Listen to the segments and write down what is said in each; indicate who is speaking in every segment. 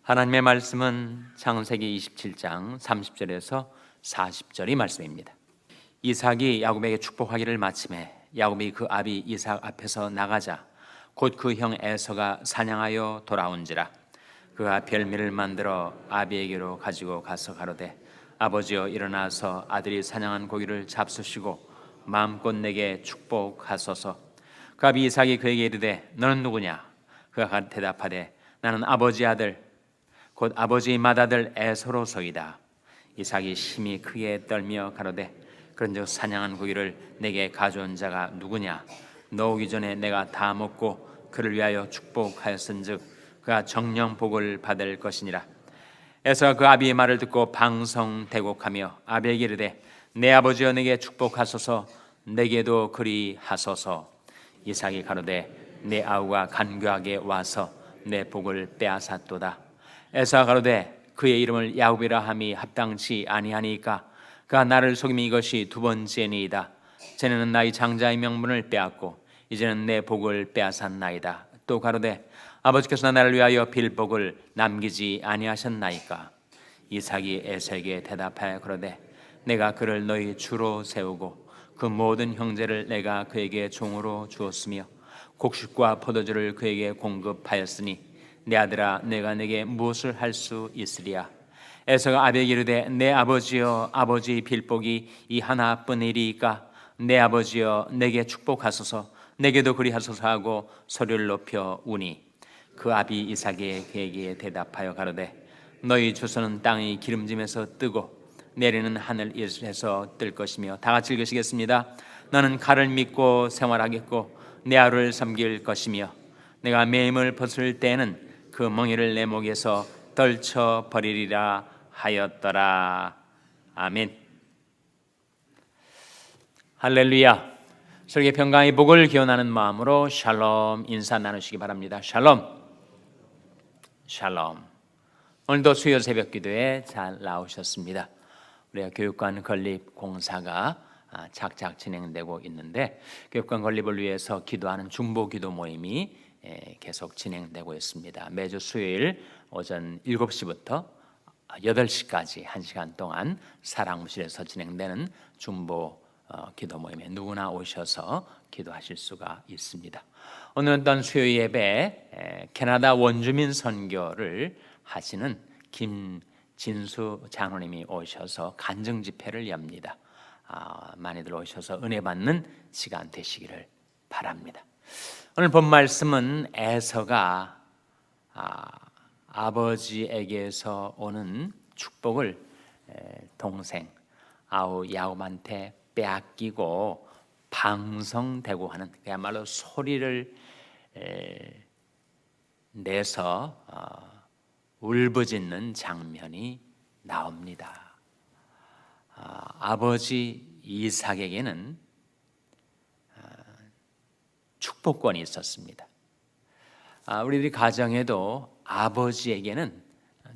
Speaker 1: 하나님의 말씀은 창세기 27장 30절에서 40절이 말씀입니다. 이삭이 야곱에게 축복하기를 마침에 야곱이 그 아비 이삭 앞에서 나가자 곧 그 형 에서가 사냥하여 돌아온지라. 그가 별미를 만들어 아비에게로 가지고 가서 가로되 아버지여 일어나서 아들이 사냥한 고기를 잡수시고 마음껏 내게 축복하소서. 그 아비 이삭이 그에게 이르되 너는 누구냐? 그가 대답하되 나는 아버지 아들 곧 아버지의 맏아들 에서로소이다. 이삭이 심히 크게 떨며 가로되 그런즉 사냥한 고기를 내게 가져온 자가 누구냐? 너 오기 전에 내가 다 먹고 그를 위하여 축복하였은즉 그가 정령 복을 받을 것이니라. 에서가 그 아비의 말을 듣고 방성대곡하며 아비에게 이르되 내 아버지여 내게 축복하소서. 내게도 그리 하소서. 이삭이 가로되 내 아우가 간교하게 와서 내 복을 빼앗았도다. 에서가 가로되 그의 이름을 야곱이라 함이 합당치 아니하니까 그가 나를 속임이 이것이 두 번째니이다. 전에는 나의 장자의 명분을 빼앗고 이제는 내 복을 빼앗았나이다. 또 가로되 아버지께서 나를 위하여 빌 복을 남기지 아니하셨나이까. 이삭이 에서에게 대답하여 그러되 내가 그를 너희 주로 세우고 그 모든 형제를 내가 그에게 종으로 주었으며 곡식과 포도주를 그에게 공급하였으니 내 아들아 내가 내게 무엇을 할 수 있으리야. 에서가 아비에게 이르되 내 아버지여 아버지의 빌복이 이 하나뿐이리이까 내 아버지여 내게 축복하소서. 내게도 그리하소서 하고 소리를 높여 우니 그 아비 이삭이 그에게 대답하여 가로되 너희 주소는 땅의 기름짐에서 뜨고 내리는 하늘에서 뜰 것이며. 다 같이 읽으시겠습니다. 너는 칼을 믿고 생활하겠고 내 아우를 섬길 것이며 내가 매임을 벗을 때에는 그 멍에를 내 목에서 떨쳐 버리리라 하였더라. 아멘. 할렐루야. 설계 평강의 복을 기원하는 마음으로 샬롬 인사 나누시기 바랍니다. 샬롬. 샬롬. 오늘도 수요 새벽 기도에 잘 나오셨습니다. 우리가 교육관 건립 공사가 착착 진행되고 있는데 교육관 건립을 위해서 기도하는 중보 기도 모임이 계속 진행되고 있습니다. 매주 수요일 오전 7시부터 8시까지 1시간 동안 사랑무실에서 진행되는 중보 기도 모임에 누구나 오셔서 기도하실 수가 있습니다. 오늘 어떤 수요 예배 캐나다 원주민 선교를 하시는 김진수 장로님이 오셔서 간증 집회를 엽니다. 많이들 오셔서 은혜 받는 시간 되시기를 바랍니다. 오늘 본 말씀은 에서가 아버지에게서 오는 축복을 동생 아우 야곱한테 빼앗기고 방성대고 하는 그야말로 소리를 내서 울부짖는 장면이 나옵니다. 아버지 이삭에게는 축복권이 있었습니다. 우리들이 가정에도 아버지에게는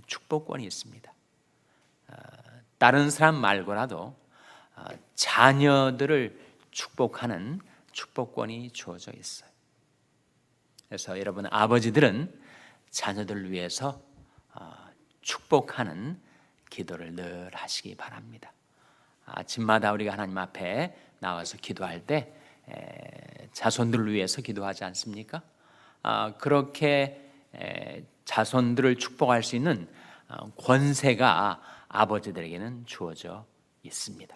Speaker 1: 축복권이 있습니다. 다른 사람 말고라도 자녀들을 축복하는 축복권이 주어져 있어요. 그래서 여러분 아버지들은 자녀들을 위해서 축복하는 기도를 늘 하시기 바랍니다. 아침마다 우리가 하나님 앞에 나와서 기도할 때 자손들을 위해서 기도하지 않습니까? 그렇게 자손들을 축복할 수 있는 권세가 아버지들에게는 주어져 있습니다.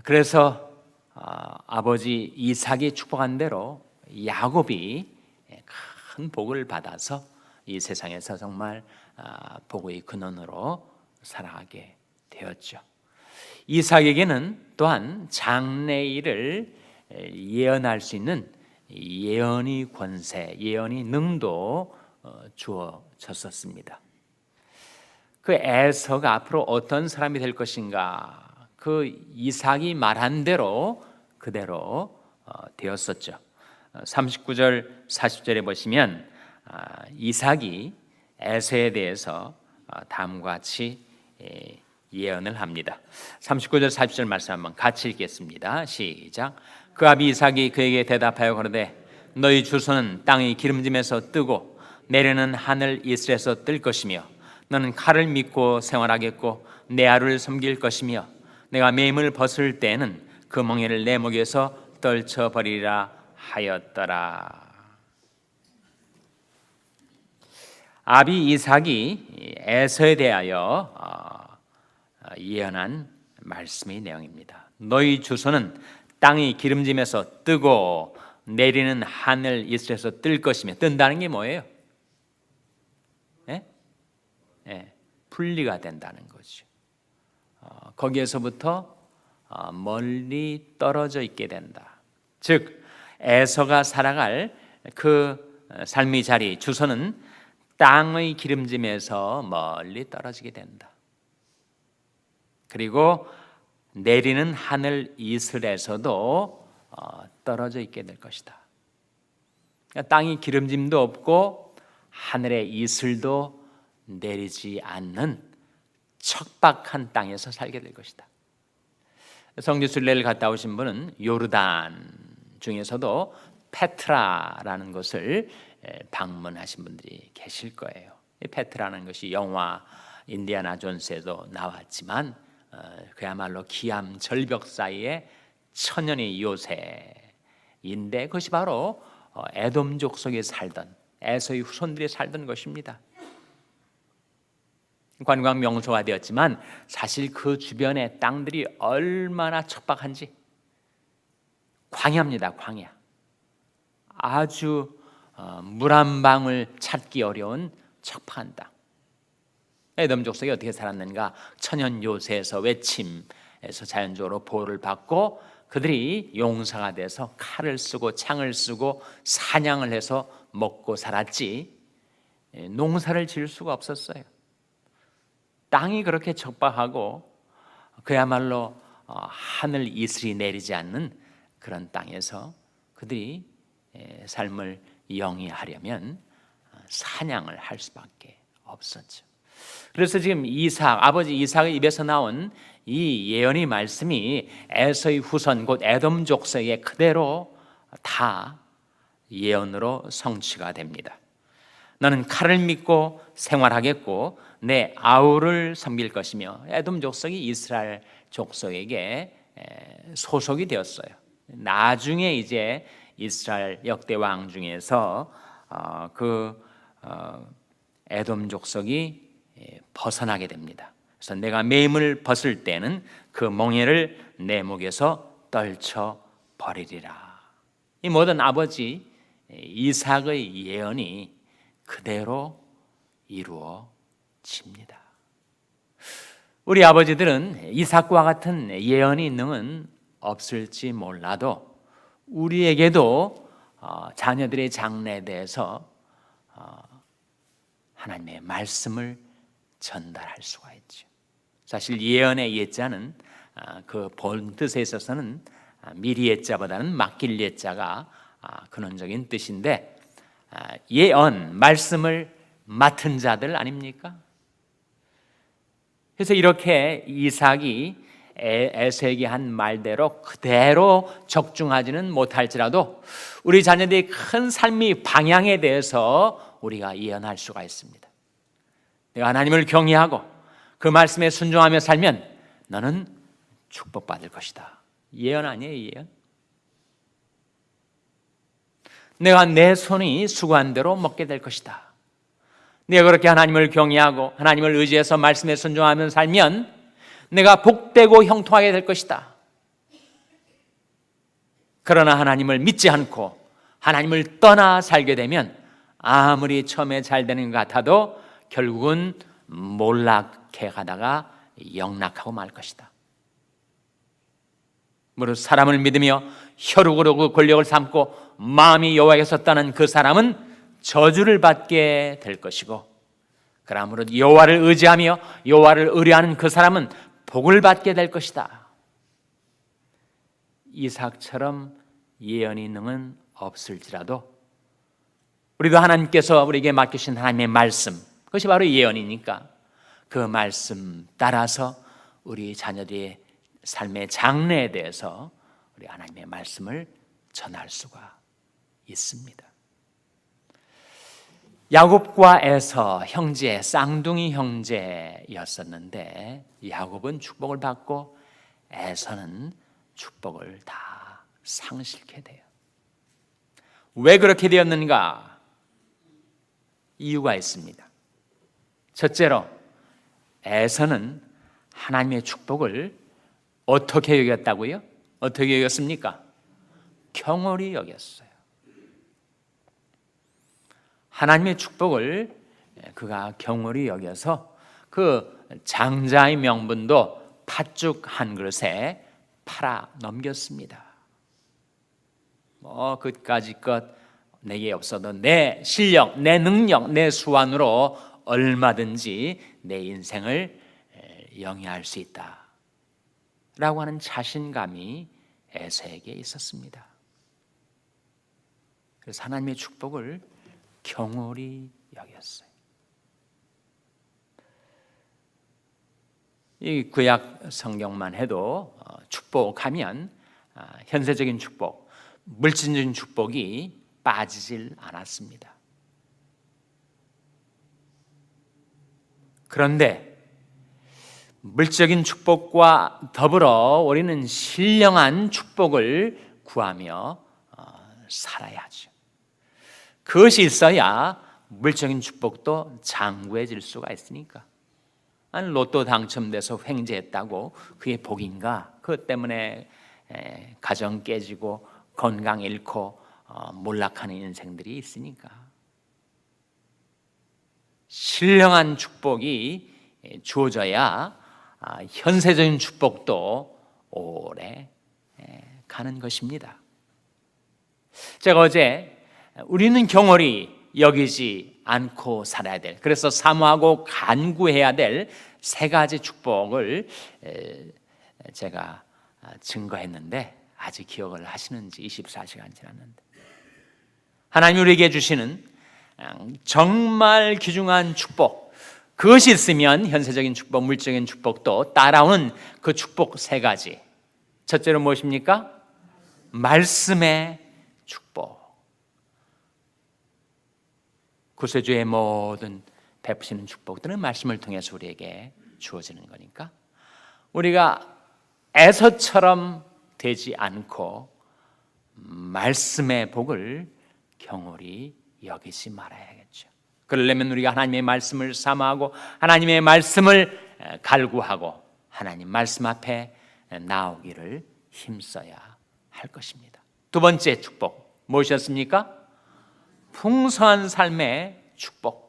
Speaker 1: 그래서 아버지 이삭이 축복한 대로 야곱이 큰 복을 받아서 이 세상에서 정말 복의 근원으로 살아가게 되었죠. 이삭에게는 또한 장래일을 예언할 수 있는 예언의 권세, 예언의 능도 주어졌었습니다. 그 에서가 앞으로 어떤 사람이 될 것인가, 그 이삭이 말한 대로 그대로 되었었죠. 39절 40절에 보시면 이삭이 에서에 대해서 다음과 같이 예언을 합니다. 39절 40절 말씀 한번 같이 읽겠습니다. 시작. 그 아비 이삭이 그에게 대답하여 가로되 너희 주소는 땅의 기름짐에서 뜨고 내려는 하늘 이슬에서 뜰 것이며 너는 칼을 믿고 생활하겠고 내 아를 섬길 것이며 내가 매임을 벗을 때에는 그 멍에를 내 목에서 떨쳐버리리라 하였더라. 아비 이삭이 에서에 대하여 예언한 말씀의 내용입니다. 너희 주소는 땅이 기름짐에서 뜨고 내리는 하늘 이슬에서 뜰 것이며, 뜬다는 게 뭐예요? 분리가 된다는 거죠. 거기에서부터 멀리 떨어져 있게 된다. 즉 에서가 살아갈 그 삶의 자리, 주소는 땅의 기름짐에서 멀리 떨어지게 된다. 그리고 내리는 하늘 이슬에서도 떨어져 있게 될 것이다. 그러니까 땅이 기름짐도 없고 하늘의 이슬도 내리지 않는 척박한 땅에서 살게 될 것이다. 성지 순례를 갔다 오신 분은 요르단 중에서도 페트라라는 곳을 방문하신 분들이 계실 거예요. 이 페트라는 것이 영화 인디아나 존스에도 나왔지만 그야말로 기암 절벽 사이에 천년의 요새인데, 그것이 바로 에돔족 속에 살던 에서의 후손들이 살던 것입니다. 관광 명소가 되었지만 사실 그 주변의 땅들이 얼마나 척박한지, 광야입니다. 광야. 아주 물 한 방울 찾기 어려운 척박한 땅. 에돔 족속이 어떻게 살았는가? 천연 요새에서 외침에서 자연적으로 보호를 받고 그들이 용사가 돼서 칼을 쓰고 창을 쓰고 사냥을 해서 먹고 살았지 농사를 지을 수가 없었어요. 땅이 그렇게 척박하고 그야말로 하늘 이슬이 내리지 않는 그런 땅에서 그들이 삶을 영위하려면 사냥을 할 수밖에 없었죠. 그래서 지금 아버지 이삭의 입에서 나온 이 예언의 말씀이 에서의 후손 곧 에돔 족속에 그대로 다 예언으로 성취가 됩니다. 너는 칼을 믿고 생활하겠고 내 아우를 섬길 것이며, 에돔 족속이 이스라엘 족속에게 소속이 되었어요. 나중에 이제 이스라엘 역대 왕 중에서 에돔 족속이 벗어나게 됩니다. 그래서 내가 매임을 벗을 때는 그 멍에를 내 목에서 떨쳐 버리리라. 이 모든 아버지 이삭의 예언이 그대로 이루어집니다. 우리 아버지들은 이삭과 같은 예언이 있는 없을지 몰라도 우리에게도 자녀들의 장래에 대해서 하나님의 말씀을 전달할 수가 있죠. 사실 예언의 예자는 그 본 뜻에 있어서는 미리 예자보다는 맡길 예자가 근원적인 뜻인데, 예언, 말씀을 맡은 자들 아닙니까? 그래서 이렇게 이삭이 에서에게 한 말대로 그대로 적중하지는 못할지라도 우리 자녀들의 큰 삶의 방향에 대해서 우리가 예언할 수가 있습니다. 내가 하나님을 경외하고 그 말씀에 순종하며 살면 너는 축복받을 것이다. 예언 아니에요, 예언? 내가 내 손이 수고한 대로 먹게 될 것이다. 내가 그렇게 하나님을 경외하고 하나님을 의지해서 말씀에 순종하며 살면 내가 복되고 형통하게 될 것이다. 그러나 하나님을 믿지 않고 하나님을 떠나 살게 되면 아무리 처음에 잘 되는 것 같아도 결국은 몰락해 가다가 영락하고 말 것이다. 무릇 사람을 믿으며 혈육으로 그 권력을 삼고 마음이 여호와에게서 떠난 그 사람은 저주를 받게 될 것이고, 그러므로 여호와를 의지하며 여호와를 의뢰하는 그 사람은 복을 받게 될 것이다. 이삭처럼 예언이 능은 없을지라도 우리도 하나님께서 우리에게 맡기신 하나님의 말씀, 그것이 바로 예언이니까 그 말씀 따라서 우리 자녀들의 삶의 장래에 대해서 우리 하나님의 말씀을 전할 수가 있습니다. 야곱과 에서 형제, 쌍둥이 형제였었는데 야곱은 축복을 받고 에서는 축복을 다 상실케 돼요. 왜 그렇게 되었는가? 이유가 있습니다. 첫째로 에서는 하나님의 축복을 어떻게 여겼다고요? 어떻게 여겼습니까? 경홀히 여겼어요. 하나님의 축복을 그가 경홀히 여겨서 그 장자의 명분도 팥죽 한 그릇에 팔아 넘겼습니다. 그까짓 것 내게 없어도 내 실력, 내 능력, 내 수완으로 얼마든지 내 인생을 영위할 수 있다 라고 하는 자신감이 에서에게 있었습니다. 그래서 하나님의 축복을 경홀히 여겼어요. 이 구약 성경만 해도 축복하면 현세적인 축복, 물질적인 축복이 빠지질 않았습니다. 그런데 물질적인 축복과 더불어 우리는 신령한 축복을 구하며 살아야죠. 그것이 있어야 물질적인 축복도 장구해질 수가 있으니까. 아니, 로또 당첨돼서 횡재했다고 그게 복인가? 그것 때문에 가정 깨지고 건강 잃고 몰락하는 인생들이 있으니까. 신령한 축복이 주어져야 현세적인 축복도 오래 가는 것입니다. 제가 어제 우리는 경홀히 여기지 않고 살아야 될, 그래서 사모하고 간구해야 될 세 가지 축복을 제가 증거했는데 아직 기억을 하시는지 24시간 지났는데, 하나님 우리에게 주시는 정말 귀중한 축복, 그것이 있으면 현세적인 축복, 물질적인 축복도 따라오는 그 축복 세 가지. 첫째로 무엇입니까? 말씀의 축복. 구세주의 모든 베푸시는 축복들은 말씀을 통해서 우리에게 주어지는 거니까 우리가 에서처럼 되지 않고 말씀의 복을 경홀히 여기지 말아야겠죠. 그러려면 우리가 하나님의 말씀을 사모하고 하나님의 말씀을 갈구하고 하나님 말씀 앞에 나오기를 힘써야 할 것입니다. 두 번째 축복 무엇이었습니까? 풍성한 삶의 축복.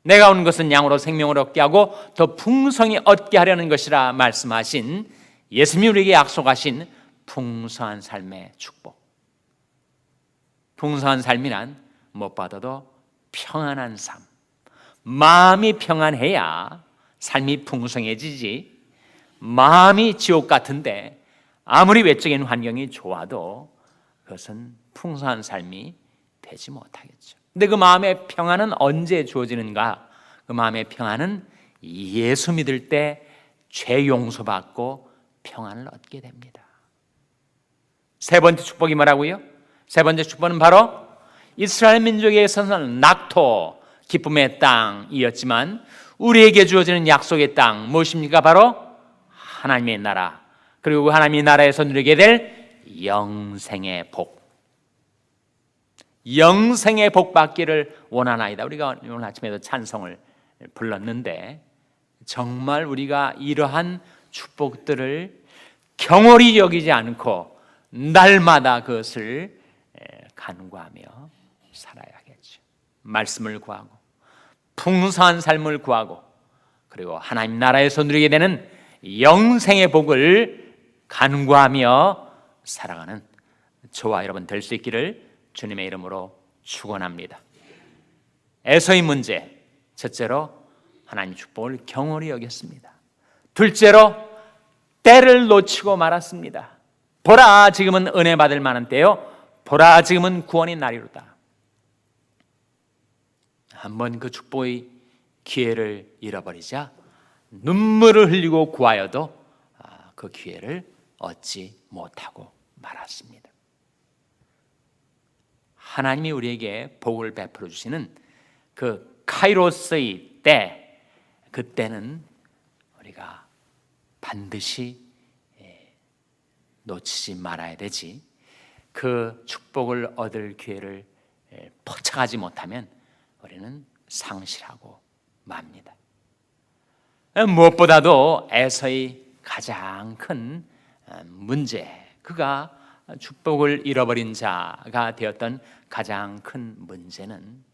Speaker 1: 내가 온 것은 양으로 생명을 얻게 하고 더 풍성히 얻게 하려는 것이라 말씀하신 예수님이 우리에게 약속하신 풍성한 삶의 축복. 풍성한 삶이란 무엇보다도 평안한 삶. 마음이 평안해야 삶이 풍성해지지, 마음이 지옥 같은데 아무리 외적인 환경이 좋아도 그것은 풍성한 삶이 되지 못하겠죠. 근데 그 마음의 평안은 언제 주어지는가? 그 마음의 평안은 예수 믿을 때 죄 용서받고 평안을 얻게 됩니다. 세 번째 축복이 뭐라고요? 세 번째 축복은 바로 이스라엘 민족에서는 낙토, 기쁨의 땅이었지만 우리에게 주어지는 약속의 땅 무엇입니까? 바로 하나님의 나라, 그리고 하나님의 나라에서 누리게 될 영생의 복. 영생의 복 받기를 원하나이다. 우리가 오늘 아침에도 찬송을 불렀는데 정말 우리가 이러한 축복들을 경홀히 여기지 않고 날마다 그것을 간구하며 살아야겠죠. 말씀을 구하고 풍성한 삶을 구하고 그리고 하나님 나라에서 누리게 되는 영생의 복을 간구하며 살아가는 저와 여러분 될 수 있기를 주님의 이름으로 축원합니다. 에서의 문제, 첫째로 하나님 축복을 경홀히 여겼습니다. 둘째로 때를 놓치고 말았습니다. 보라, 지금은 은혜 받을 만한 때요, 보라, 지금은 구원의 날이로다. 한번 그 축복의 기회를 잃어버리자 눈물을 흘리고 구하여도 그 기회를 얻지 못하고 말았습니다. 하나님이 우리에게 복을 베풀어 주시는 그 카이로스의 때, 그때는 우리가 반드시 놓치지 말아야 되지. 그 축복을 얻을 기회를 포착하지 못하면 우리는 상실하고 맙니다. 무엇보다도 에서의 가장 큰 문제, 그가 축복을 잃어버린 자가 되었던 가장 큰 문제는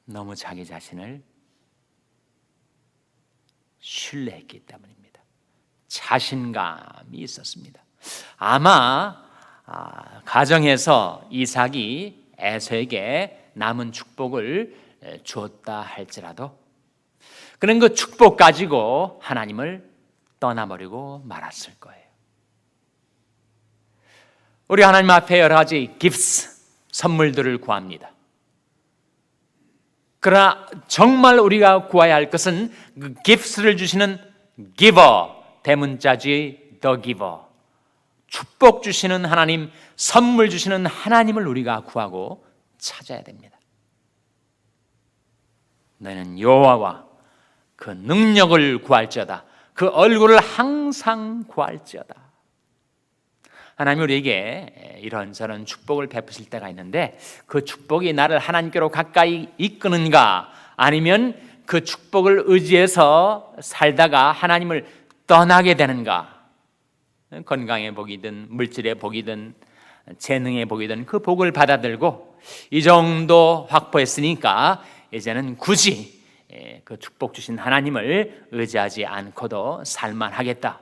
Speaker 1: 너무 자기 자신을 신뢰했기 때문입니다. 자신감이 있었습니다. 아마 가정에서 이삭이 에서에게 남은 축복을 주었다 할지라도 그는 그 축복 가지고 하나님을 떠나버리고 말았을 거예요. 우리 하나님 앞에 여러 가지 gifts, 선물들을 구합니다. 그러나 정말 우리가 구해야 할 것은 그 gifts를 주시는 giver, 대문자지 the giver, 축복 주시는 하나님, 선물 주시는 하나님을 우리가 구하고 찾아야 됩니다. 너희는 여호와와 그 능력을 구할지어다, 그 얼굴을 항상 구할지어다. 하나님이 우리에게 이런저런 축복을 베푸실 때가 있는데 그 축복이 나를 하나님께로 가까이 이끄는가, 아니면 그 축복을 의지해서 살다가 하나님을 떠나게 되는가. 건강의 복이든 물질의 복이든 재능의 복이든 그 복을 받아들고 이 정도 확보했으니까 이제는 굳이 그 축복 주신 하나님을 의지하지 않고도 살만하겠다.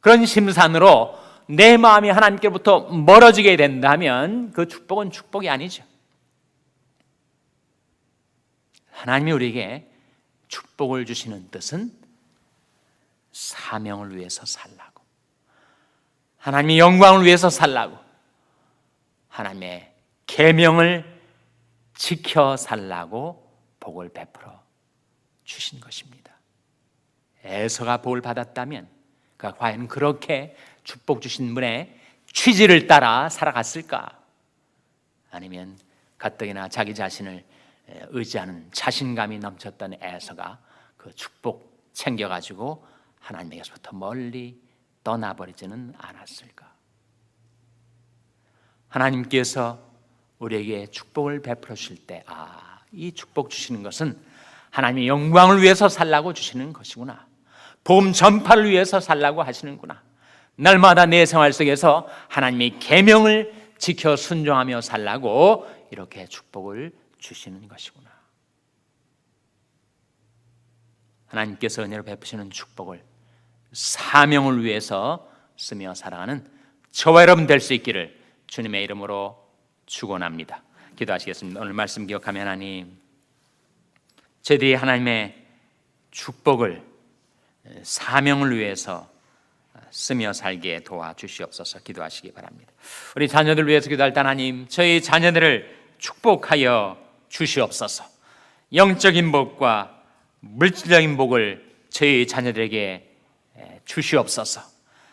Speaker 1: 그런 심산으로 내 마음이 하나님께로부터 멀어지게 된다면 그 축복은 축복이 아니죠. 하나님이 우리에게 축복을 주시는 뜻은 사명을 위해서 살라고, 하나님의 영광을 위해서 살라고, 하나님의 계명을 지켜 살라고 복을 베풀어 주신 것입니다. 에서가 복을 받았다면 그가 과연 그렇게 축복 주신 분의 취지를 따라 살아갔을까? 아니면 가뜩이나 자기 자신을 의지하는 자신감이 넘쳤던 에서가 그 축복 챙겨가지고 하나님에게서부터 멀리 떠나버리지는 않았을까? 하나님께서 우리에게 축복을 베풀어 주실 때, 이 축복 주시는 것은 하나님의 영광을 위해서 살라고 주시는 것이구나, 복음 전파를 위해서 살라고 하시는구나, 날마다 내 생활 속에서 하나님의 계명을 지켜 순종하며 살라고 이렇게 축복을 주시는 것이구나. 하나님께서 은혜로 베푸시는 축복을 사명을 위해서 쓰며 살아가는 저와 여러분 될 수 있기를 주님의 이름으로 축원합니다. 기도하시겠습니다. 오늘 말씀 기억하며 하나님, 저희들이 하나님의 축복을 사명을 위해서 쓰며 살게 도와주시옵소서. 기도하시기 바랍니다. 우리 자녀들 위해서 기도할 때 하나님, 저희 자녀들을 축복하여 주시옵소서. 영적인 복과 물질적인 복을 저희 자녀들에게 주시옵소서.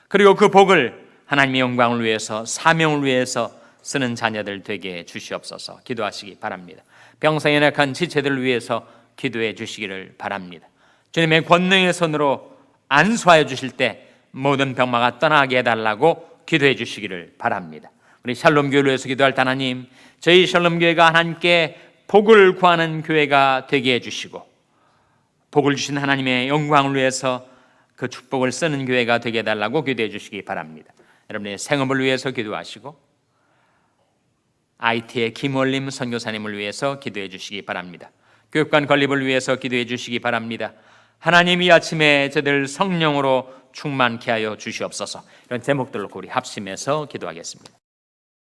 Speaker 1: 그리고 그 복을 하나님의 영광을 위해서, 사명을 위해서 쓰는 자녀들 되게 주시옵소서. 기도하시기 바랍니다. 병상에 연약한 지체들을 위해서 기도해 주시기를 바랍니다. 주님의 권능의 손으로 안수하여 주실 때 모든 병마가 떠나게 해달라고 기도해 주시기를 바랍니다. 우리 샬롬교회를 위해서 기도할 때 하나님, 저희 샬롬교회가 하나님께 복을 구하는 교회가 되게 해주시고 복을 주신 하나님의 영광을 위해서 그 축복을 쓰는 교회가 되게 해달라고 기도해 주시기 바랍니다. 여러분의 생업을 위해서 기도하시고 IT의 김원림 선교사님을 위해서 기도해 주시기 바랍니다. 교육관 건립을 위해서 기도해 주시기 바랍니다. 하나님, 이 아침에 저들 성령으로 충만케 하여 주시옵소서. 이런 제목들로 우리 합심해서 기도하겠습니다.